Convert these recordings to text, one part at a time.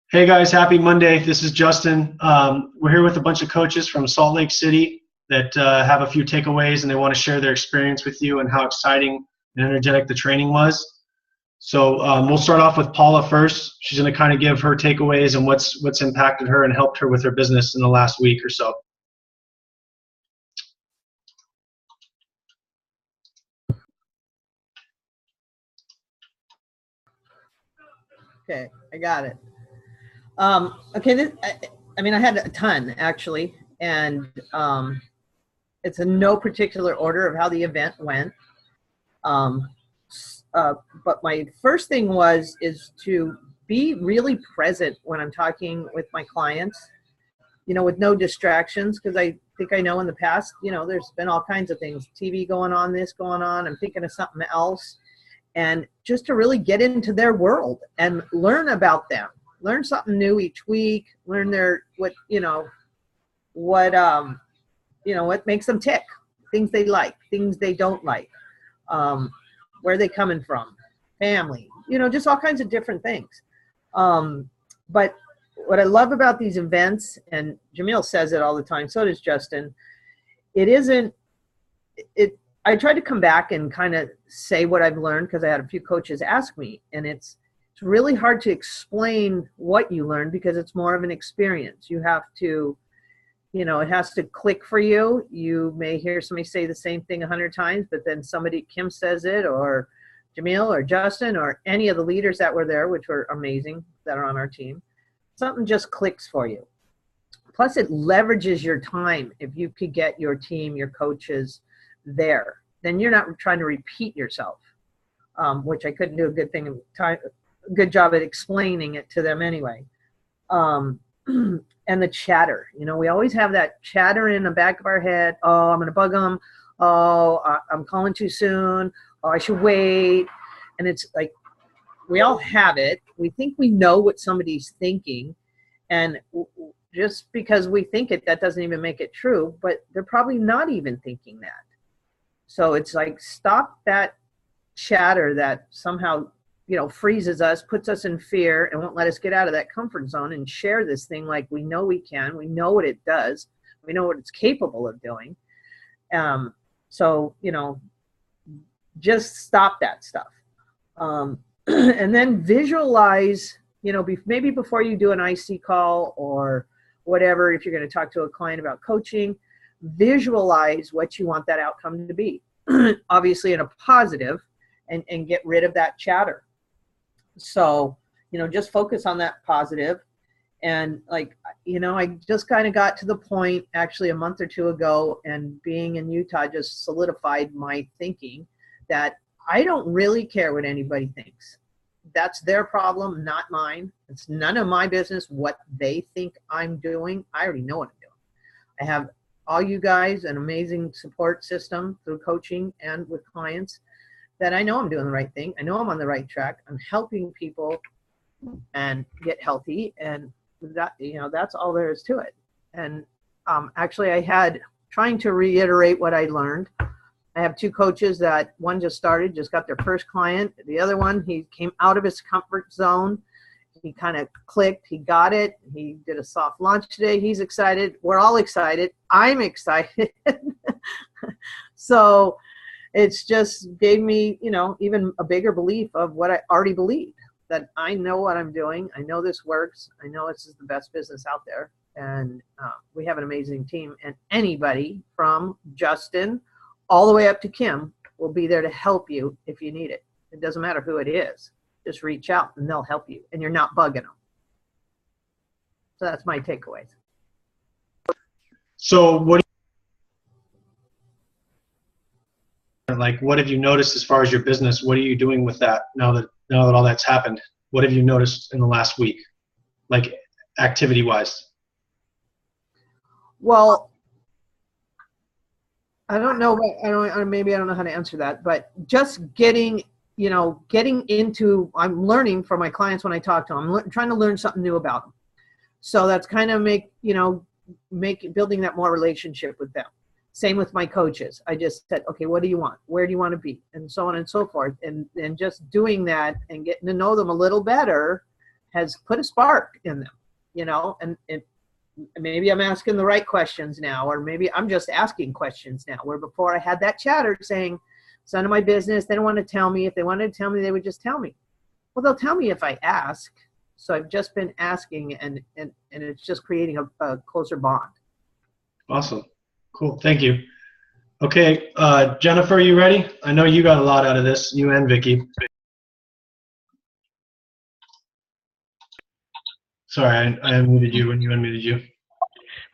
Hey guys, happy Monday. This is Justin. We're here with a bunch of coaches from Salt Lake City that have a few takeaways and they want to share their experience with you and how exciting and energetic the training was. So we'll start off with Paula first. She's going to kind of give her takeaways and what's impacted her and helped her with her business in the last week or so. Okay, I got it. Okay, I mean, I had a ton actually, and it's in no particular order of how the event went. But my first thing is to be really present when I'm talking with my clients, with no distractions, because I think I know in the past, there's been all kinds of things, TV going on, this going on, I'm thinking of something else. And just to really get into their world and learn about them, learn something new each week, learn what makes them tick, things they like, things they don't like, where they coming from, family, just all kinds of different things. But what I love about these events, and Jamil says it all the time, so does Justin, I try to come back and kind of say what I've learned, because I had a few coaches ask me, and it's really hard to explain what you learned because it's more of an experience. You have to, it has to click for you. You may hear somebody say the same thing 100 times, but then Kim says it, or Jamil or Justin or any of the leaders that were there, which were amazing, that are on our team. Something just clicks for you. Plus it leverages your time. If you could get your team, your coaches there, then you're not trying to repeat yourself, which I couldn't do a good job at explaining it to them anyway. And the chatter, we always have that chatter in the back of our head. Oh, I'm going to bug them. Oh, I'm calling too soon. Oh, I should wait. And it's like, we all have it. We think we know what somebody's thinking. And just because we think it, that doesn't even make it true, but they're probably not even thinking that. So it's like, stop that chatter that somehow, freezes us, puts us in fear, and won't let us get out of that comfort zone and share this thing like we know we can. We know what it does. We know what it's capable of doing. So, just stop that stuff. And then visualize, maybe before you do an IC call or whatever, if you're going to talk to a client about coaching, visualize what you want that outcome to be. Obviously in a positive, and get rid of that chatter. So, just focus on that positive. And I just kind of got to the point actually a month or two ago, and being in Utah just solidified my thinking that I don't really care what anybody thinks. That's their problem, not mine. It's none of my business what they think I'm doing. I already know what I'm doing. I have all you guys an amazing support system through coaching and with clients that I know I'm doing the right thing. I know I'm on the right track. I'm helping people and get healthy, and that, that's all there is to it. And actually trying to reiterate what I learned. I have two coaches that one just got their first client. The other one, he came out of his comfort zone. He kind of clicked. He got it. He did a soft launch today. He's excited. We're all excited. I'm excited. So it's just gave me, even a bigger belief of what I already believed, that I know what I'm doing. I know this works. I know this is the best business out there. And we have an amazing team. And anybody from Justin all the way up to Kim will be there to help you if you need it. It doesn't matter who it is. Just reach out and they'll help you, and you're not bugging them. So that's my takeaways. So what have you noticed as far as your business? What are you doing with that now that all that's happened? What have you noticed in the last week, like activity wise? Well, I don't know. Maybe I don't know how to answer that, but just getting into, I'm learning from my clients when I talk to them. I'm trying to learn something new about them. So that's kind of building that more relationship with them. Same with my coaches. I just said, okay, what do you want? Where do you want to be? And so on and so forth. And just doing that and getting to know them a little better has put a spark in them, you know, and maybe I'm asking the right questions now, or maybe I'm just asking questions now, where before I had that chatter saying, it's none of my business. They don't want to tell me. If they wanted to tell me, they would just tell me. Well, they'll tell me if I ask. So I've just been asking, and it's just creating a closer bond. Awesome. Cool. Thank you. Okay. Jennifer, are you ready? I know you got a lot out of this, you and Vicky. Sorry, I unmuted you when you unmuted you.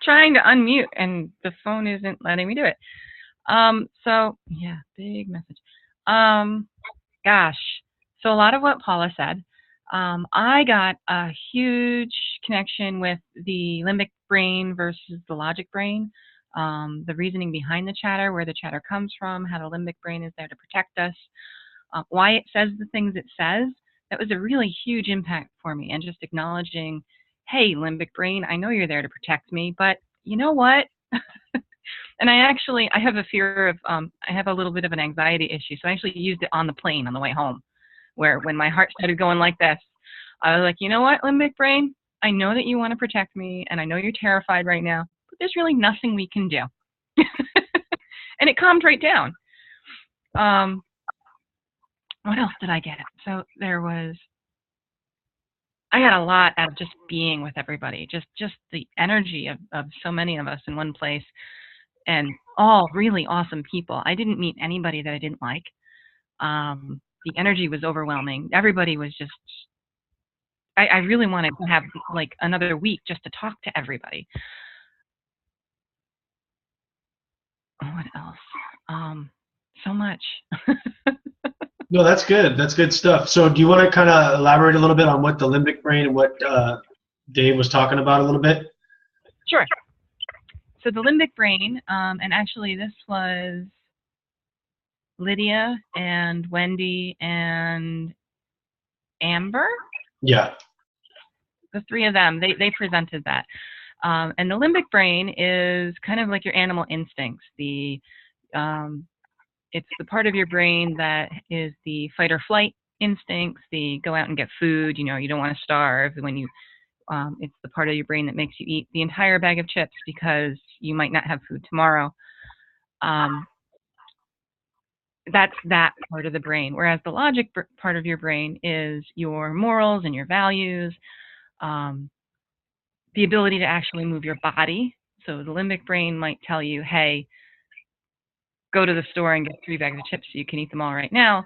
Trying to unmute and the phone isn't letting me do it. So yeah, big message. Gosh, so a lot of what Paula said. I got a huge connection with the limbic brain versus the logic brain. The reasoning behind the chatter, where the chatter comes from, how the limbic brain is there to protect us, why it says the things it says. That was a really huge impact for me, and just acknowledging, hey, limbic brain, I know you're there to protect me, but you know what? And I have a fear of, I have a little bit of an anxiety issue, so I actually used it on the plane on the way home, where when my heart started going like this, I was like, you know what, limbic brain, I know that you want to protect me, and I know you're terrified right now, but there's really nothing we can do. And it calmed right down. What else did I get? So I got a lot out of just being with everybody, just the energy of so many of us in one place, and all really awesome people. I didn't meet anybody that I didn't like. The energy was overwhelming. Everybody was just, I really wanted to have like another week just to talk to everybody. What else? So much. No, that's good. That's good stuff. So do you want to kind of elaborate a little bit on what the limbic brain and what Dave was talking about a little bit? Sure. So the limbic brain, and actually this was Lydia and Wendy and Amber. Yeah. The three of them, they presented that. And the limbic brain is kind of like your animal instincts. It's the part of your brain that is the fight or flight instincts, the go out and get food, you know, you don't want to starve. When you, it's the part of your brain that makes you eat the entire bag of chips because you might not have food tomorrow. That's that part of the brain. Whereas the logic part of your brain is your morals and your values, the ability to actually move your body. So the limbic brain might tell you, hey, go to the store and get 3 bags of chips so you can eat them all right now,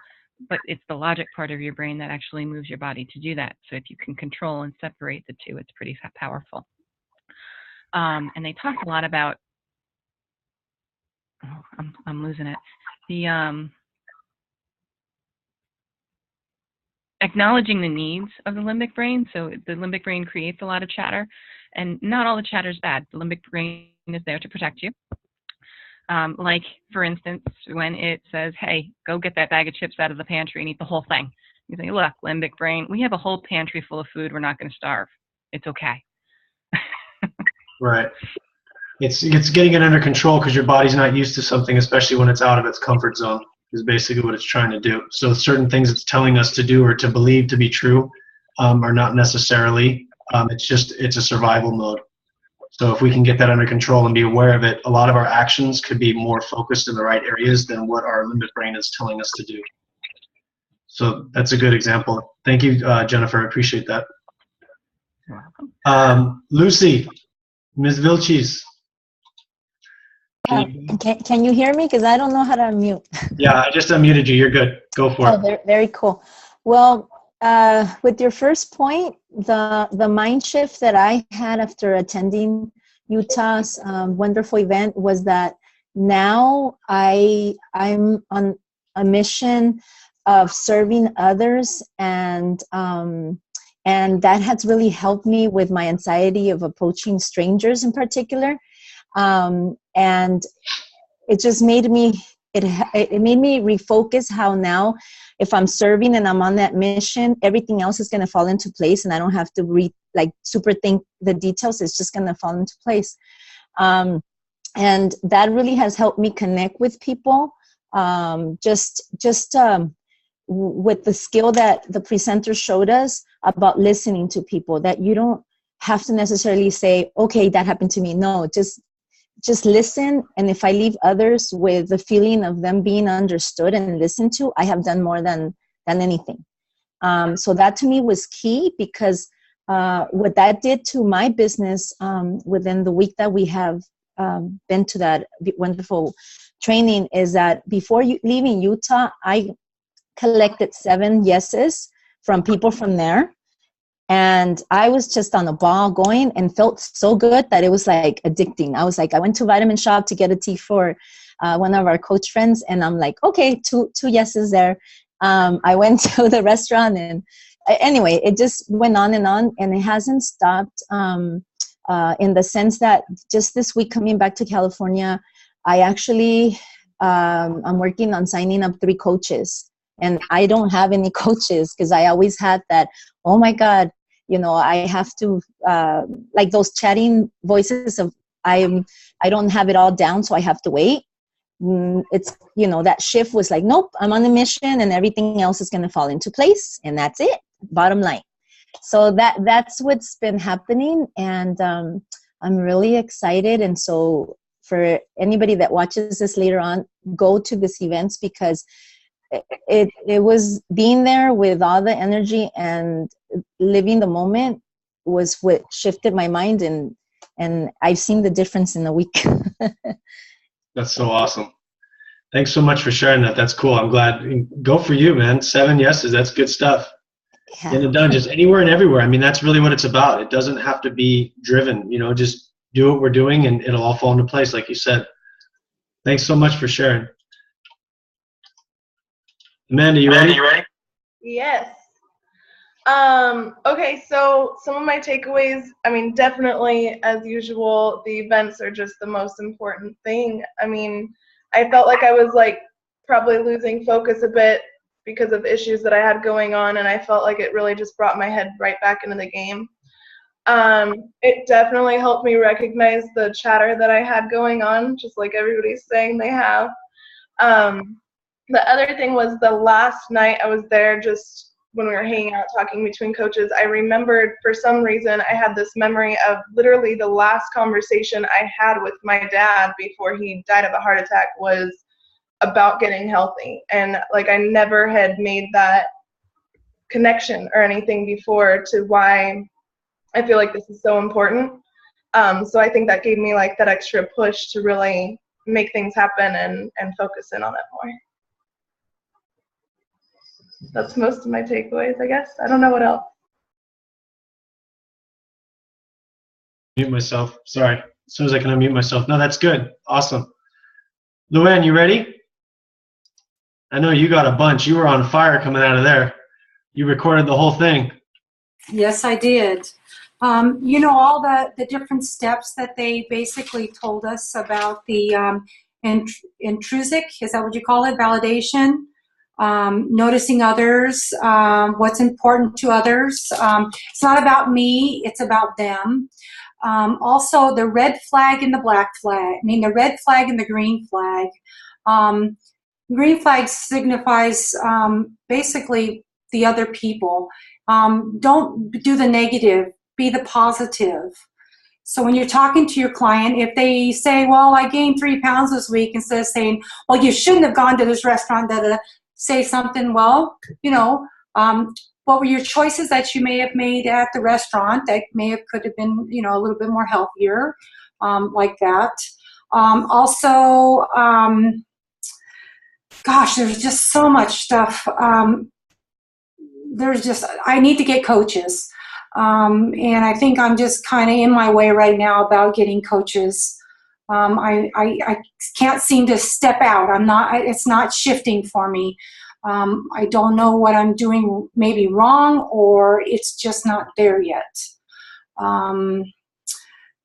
but it's the logic part of your brain that actually moves your body to do that. So if you can control and separate the two, it's pretty powerful. And they talk a lot about, oh, I'm losing it. The acknowledging the needs of the limbic brain. So the limbic brain creates a lot of chatter, and not all the chatter is bad. The limbic brain is there to protect you. Like, for instance, when it says, hey, go get that bag of chips out of the pantry and eat the whole thing. You say, look, limbic brain, we have a whole pantry full of food. We're not going to starve. It's okay. Right. It's getting it under control because your body's not used to something, especially when it's out of its comfort zone, is basically what it's trying to do. So certain things it's telling us to do or to believe to be true are not necessarily. It's a survival mode. So if we can get that under control and be aware of it, a lot of our actions could be more focused in the right areas than what our limbic brain is telling us to do. So that's a good example. Thank you, Jennifer. I appreciate that. You're welcome. Lucy, Ms. Vilches. Can you hear me? Because I don't know how to unmute. Yeah, I just unmuted you. You're good. Go for it. Very, very cool. Well, with your first point, the mind shift that I had after attending Utah's wonderful event was that now I'm on a mission of serving others, and that has really helped me with my anxiety of approaching strangers in particular. And it just made me, it made me refocus how now if I'm serving and I'm on that mission, everything else is going to fall into place, and I don't have to super think the details. It's just going to fall into place. And that really has helped me connect with people. With the skill that the presenter showed us, about listening to people, that you don't have to necessarily say, okay, that happened to me. No, just listen. And if I leave others with the feeling of them being understood and listened to, I have done more than anything. So that to me was key, because what that did to my business within the week that we have been to that wonderful training is that before leaving Utah, I collected 7 yeses from people from there. And I was just on a ball going and felt so good that it was like addicting. I was like, I went to Vitamin Shop to get a tea for one of our coach friends. And I'm like, okay, two yeses there. I went to the restaurant, and anyway, it just went on, and it hasn't stopped in the sense that just this week coming back to California, I actually, I'm working on signing up 3 coaches. And I don't have any coaches because I always had that, oh my God, I have to, like those chatting voices of, I don't have it all down, so I have to wait. It's, that shift was like, nope, I'm on a mission and everything else is going to fall into place. And that's it, bottom line. So that's what's been happening. And I'm really excited. And so for anybody that watches this later on, go to these events, because it was being there with all the energy and living the moment was what shifted my mind, and I've seen the difference in a week. That's so awesome. Thanks so much for sharing that. That's cool. I'm glad. Go for you, man. 7 yeses. That's good stuff. Yeah. Getting it done, just anywhere and everywhere. I mean, that's really what it's about. It doesn't have to be driven, just do what we're doing and it'll all fall into place, like you said. Thanks so much for sharing. Amanda, you ready? Yes. Okay, so some of my takeaways, I mean, definitely, as usual, the events are just the most important thing. I mean, I felt like I was probably losing focus a bit because of issues that I had going on, and I felt like it really just brought my head right back into the game. It definitely helped me recognize the chatter that I had going on, just like everybody's saying they have. The other thing was the last night I was there, just when we were hanging out talking between coaches, I remembered for some reason I had this memory of literally the last conversation I had with my dad before he died of a heart attack was about getting healthy. And I never had made that connection or anything before to why I feel like this is so important. So I think that gave me that extra push to really make things happen and focus in on it more. That's most of my takeaways, I guess. I don't know what else. Mute myself. Sorry. As soon as I can unmute myself. No, that's good. Awesome. Luann, you ready? I know you got a bunch. You were on fire coming out of there. You recorded the whole thing. Yes, I did. All the different steps that they basically told us about the intrinsic, is that what you call it, validation? Noticing others, what's important to others. It's not about me, it's about them. Also, the red flag and the black flag. The red flag and the green flag. Green flag signifies basically the other people. Don't do the negative, be the positive. So when you're talking to your client, if they say, well, I gained 3 pounds this week, instead of saying, well, you shouldn't have gone to this restaurant, say something, well, what were your choices that you may have made at the restaurant that could have been, a little bit more healthier, like that. Also, gosh, there's just so much stuff. I need to get coaches. And I think I'm just kind of in my way right now about getting coaches. I can't seem to step out. It's not shifting for me. I don't know what I'm doing maybe wrong, or it's just not there yet.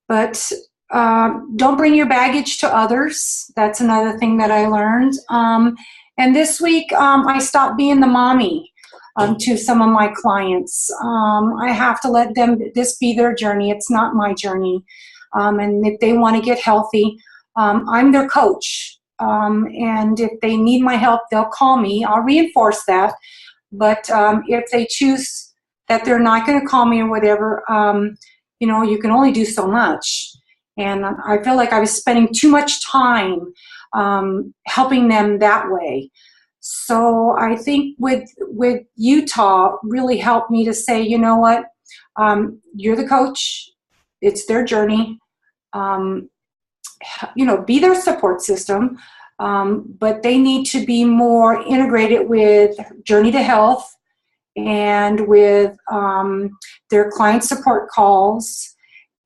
But don't bring your baggage to others. That's another thing that I learned. And this week, I stopped being the mommy to some of my clients. I have to let this be their journey. It's not my journey. And if they want to get healthy, I'm their coach. And if they need my help, they'll call me. I'll reinforce that. But if they choose that they're not going to call me or whatever, you can only do so much. And I feel like I was spending too much time helping them that way. So I think with Utah really helped me to say, you know what, you're the coach. It's their journey. Be their support system, but they need to be more integrated with Journey to Health and with their client support calls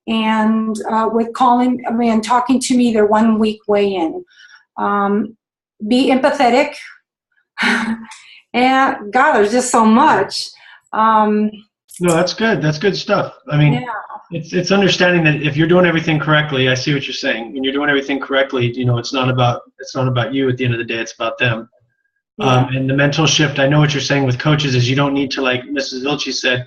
and with talking to me their 1 week weigh-in. Be empathetic. And God, there's just so much. No, that's good. That's good stuff. I mean, Yeah. it's understanding that if you're doing everything correctly, I see what you're saying. When you're doing everything correctly, it's not about you at the end of the day. It's about them. Yeah. And the mental shift, I know what you're saying with coaches is you don't need to, like Mrs. Vilci said,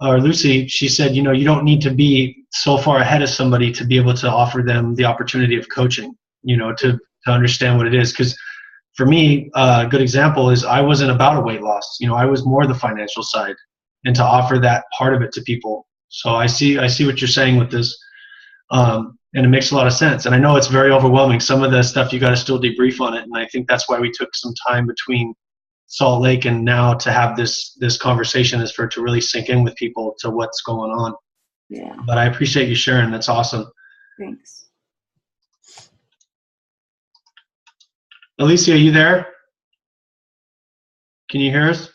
or Lucy, she said, you don't need to be so far ahead of somebody to be able to offer them the opportunity of coaching, to understand what it is. Because for me, a good example is I wasn't about a weight loss. I was more the financial side, and to offer that part of it to people. So I see what you're saying with this, and it makes a lot of sense. And I know it's very overwhelming. Some of the stuff you got to still debrief on it, and I think that's why we took some time between Salt Lake and now to have this conversation, is for it to really sink in with people to what's going on. Yeah. But I appreciate you sharing. That's awesome. Thanks. Alicia, are you there? Can you hear us?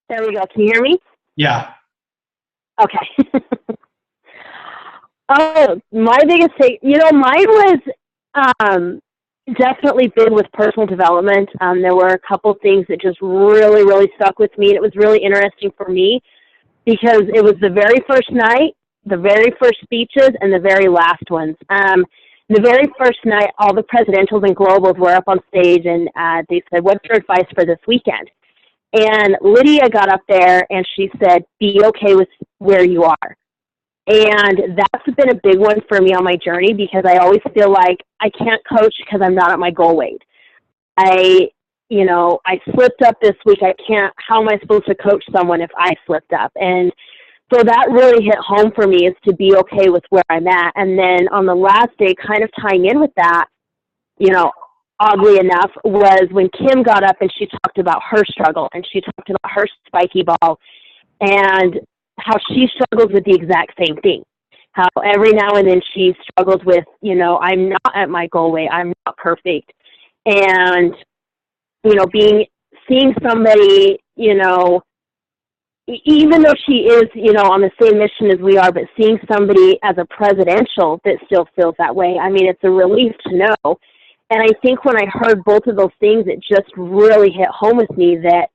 There we go. Can you hear me? Yeah. Okay. Oh, my biggest take, mine was definitely big with personal development. There were a couple things that just really, really stuck with me. And it was really interesting for me because it was the very first night, the very first speeches, and the very last ones. The very first night, all the presidentials and globals were up on stage, and they said, "What's your advice for this weekend?" And Lydia got up there and she said, "Be okay with where you are." And that's been a big one for me on my journey because I always feel like I can't coach because I'm not at my goal weight. I slipped up this week. How am I supposed to coach someone if I slipped up? And so that really hit home for me, is to be okay with where I'm at. And then on the last day, kind of tying in with that, oddly enough, was when Kim got up and she talked about her struggle, and she talked about her spiky ball and how she struggles with the exact same thing. How every now and then she struggles with, I'm not at my goal weight, I'm not perfect. And, seeing somebody, even though she is, on the same mission as we are, but seeing somebody as a presidential that still feels that way, I mean, it's a relief to know. And I think when I heard both of those things, it just really hit home with me that,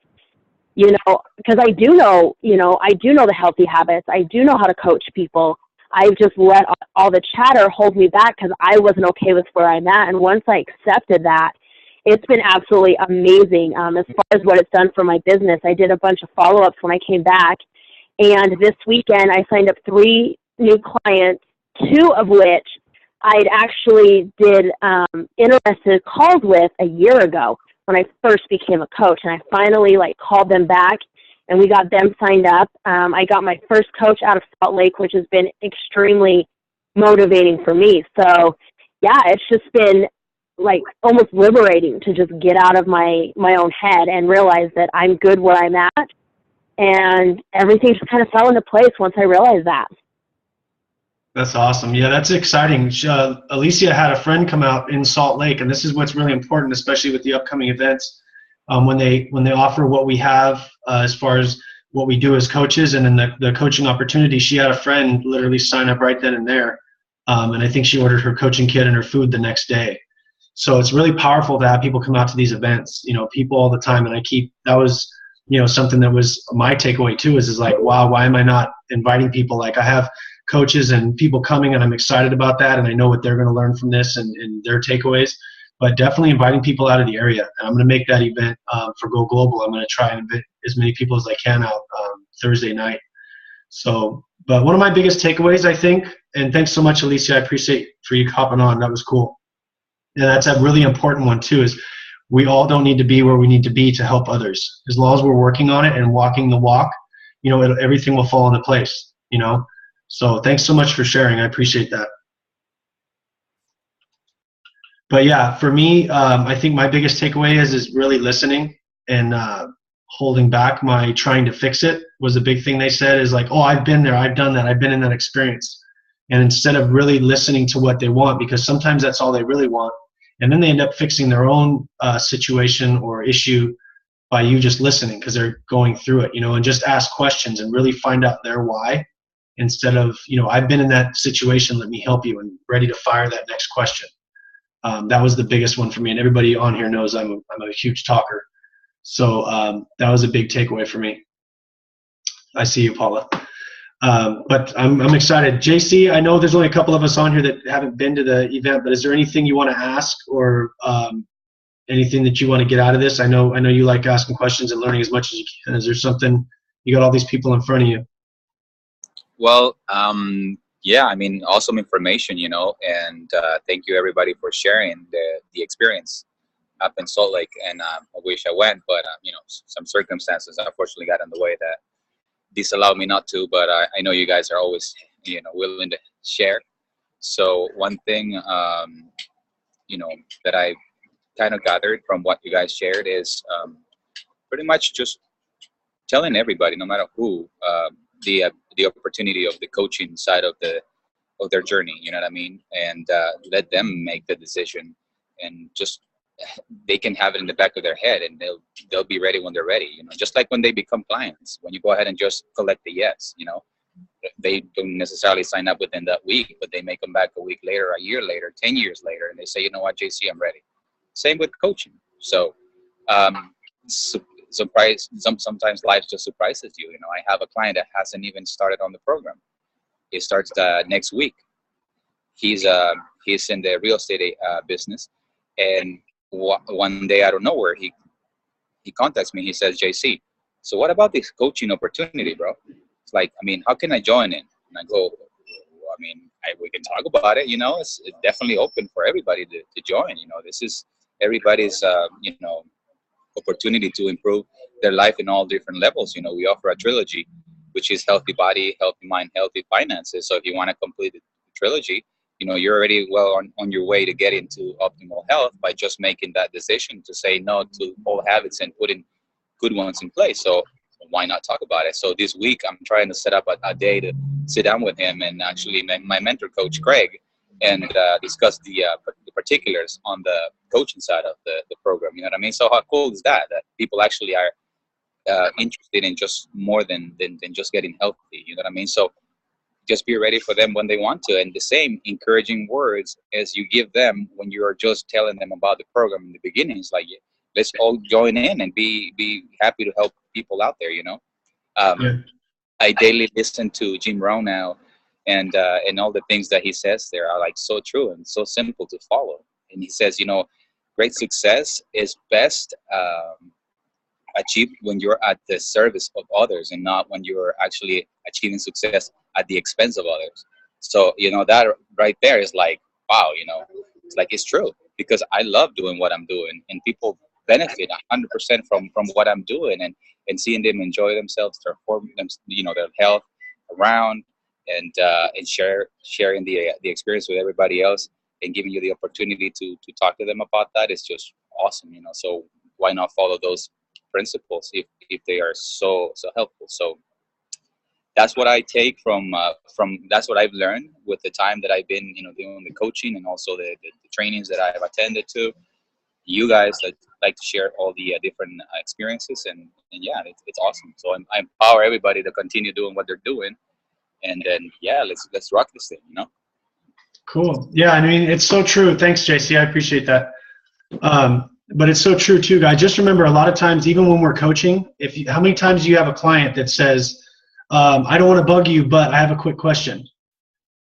because I do know the healthy habits. I do know how to coach people. I've just let all the chatter hold me back because I wasn't okay with where I'm at. And once I accepted that, it's been absolutely amazing. As far as what it's done for my business, I did a bunch of follow-ups when I came back. And this weekend, I signed up 3 new clients, 2 of which I'd actually did interested calls with a year ago when I first became a coach. And I finally called them back and we got them signed up. I got my first coach out of Salt Lake, which has been extremely motivating for me. So yeah, it's just been almost liberating to just get out of my own head and realize that I'm good where I'm at. And everything just kind of fell into place once I realized that. That's awesome. Yeah, that's exciting. Alicia had a friend come out in Salt Lake, and this is what's really important, especially with the upcoming events. When they offer what we have as far as what we do as coaches and then the coaching opportunity, she had a friend literally sign up right then and there. And I think she ordered her coaching kit and her food the next day. So it's really powerful to have people come out to these events, people all the time. And that was, something that was my takeaway too, is wow, why am I not inviting people? I have coaches and people coming, and I'm excited about that. And I know what they're going to learn from this and their takeaways, but definitely inviting people out of the area. And I'm going to make that event for Go Global. I'm going to try and invite as many people as I can out Thursday night. So, but one of my biggest takeaways, I think, and thanks so much, Alicia, I appreciate for you hopping on. That was cool. And that's a really important one too, is we all don't need to be where we need to be to help others. As long as we're working on it and walking the walk, you know, everything will fall into place, you know. So thanks so much for sharing. I appreciate that. But yeah, for me, I think my biggest takeaway is really listening and holding back my trying to fix it was a big thing they said, is like, oh, I've been there, I've done that, I've been in that experience. And instead of really listening to what they want, because sometimes that's all they really want, and then they end up fixing their own situation or issue by you just listening because they're going through it, you know, and just ask questions and really find out their why, instead of, you know, I've been in that situation, let me help you, and ready to fire that next question. That was the biggest one for me, and everybody on here knows I'm a huge talker. So that was a big takeaway for me. I see you, Paula. But I'm excited. JC, I know there's only a couple of us on here that haven't been to the event, but is there anything you want to ask, or anything that you want to get out of this? I know you like asking questions and learning as much as you can. Is there something, you got all these people in front of you? Well, yeah, I mean, awesome information, you know, and thank you everybody for sharing the experience up in Salt Lake. And I wish I went, but you know, some circumstances unfortunately got in the way that disallowed me not to. But I know you guys are always, you know, willing to share. So one thing, you know, that I kind of gathered from what you guys shared is pretty much just telling everybody, no matter who, the opportunity of the coaching side of their journey, you know what I mean? And let them make the decision, and just they can have it in the back of their head, and they'll be ready when they're ready, you know. Just like when they become clients, when you go ahead and just collect the yes, you know, they don't necessarily sign up within that week, but they may come back a week later, a year later, 10 years later, and they say, you know what, JC, I'm ready. Same with coaching. So sometimes life just surprises you. You know, I have a client that hasn't even started on the program. He starts next week. He's in the real estate business, and one day out of nowhere, he contacts me. He says, JC, so what about this coaching opportunity, bro? It's like, I mean, how can I join in? And I go, well, I mean, we can talk about it. You know, it's definitely open for everybody to join. You know, this is everybody's, you know, opportunity to improve their life in all different levels. You know, we offer a trilogy, which is healthy body, healthy mind, healthy finances. So if you want to complete the trilogy, you know, you're already well on your way to get into optimal health by just making that decision to say no to old habits and putting good ones in place. So why not talk about it? So this week I'm trying to set up a day to sit down with him and actually my mentor coach Craig, and discuss the particulars on the coaching side of the program. You know what I mean? So how cool is that people actually are interested in just more than just getting healthy? You know what I mean? So just be ready for them when they want to, and the same encouraging words as you give them when you are just telling them about the program in the beginning. It's like, let's all join in and be happy to help people out there. You know, I daily listen to Jim Rohn now, and all the things that he says there are like so true and so simple to follow. And he says, you know, great success is best achieved when you're at the service of others, and not when you're actually achieving success at the expense of others. So, you know, that right there is like, wow, you know, it's like, it's true, because I love doing what I'm doing, and people benefit 100% from what I'm doing, and seeing them enjoy themselves, you know, their health around, and sharing the experience with everybody else, and giving you the opportunity to talk to them about that is just awesome, you know. So why not follow those principles if they are so helpful? So that's what I take from that's what I've learned with the time that I've been, you know, doing the coaching, and also the trainings that I've attended to. You guys that like to share all the different experiences, and yeah, it's awesome. So I empower everybody to continue doing what they're doing, and then yeah, let's rock this thing, you know. Cool. Yeah, I mean, it's so true. Thanks, JC. I appreciate that. But it's so true too, guys. Just remember, a lot of times, even when we're coaching, how many times do you have a client that says, I don't want to bug you, but I have a quick question?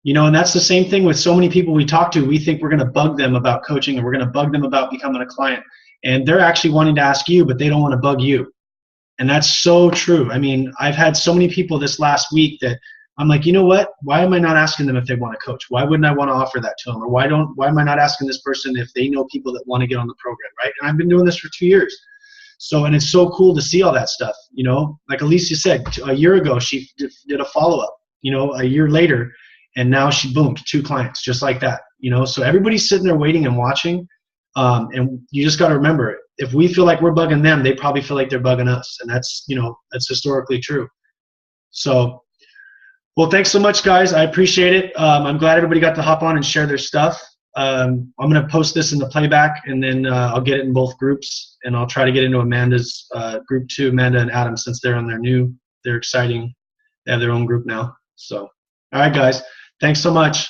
You know, and that's the same thing with so many people we talk to. We think we're going to bug them about coaching, and we're going to bug them about becoming a client. And they're actually wanting to ask you, but they don't want to bug you. And that's so true. I mean, I've had so many people this last week that I'm like, you know what? Why am I not asking them if they want to coach? Why wouldn't I want to offer that to them? Or why am I not asking this person if they know people that want to get on the program, right? And I've been doing this for 2 years. So, and it's so cool to see all that stuff, you know, like Alicia said, a year ago, she did a follow-up, you know, a year later, and now she boomed 2 clients just like that, you know? So everybody's sitting there waiting and watching. And you just got to remember, if we feel like we're bugging them, they probably feel like they're bugging us. And that's, you know, that's historically true. So, well, thanks so much, guys. I appreciate it. I'm glad everybody got to hop on and share their stuff. I'm going to post this in the playback, and then I'll get it in both groups, and I'll try to get into Amanda's group too, Amanda and Adam, since they're on they're exciting. They have their own group now. So, all right, guys. Thanks so much.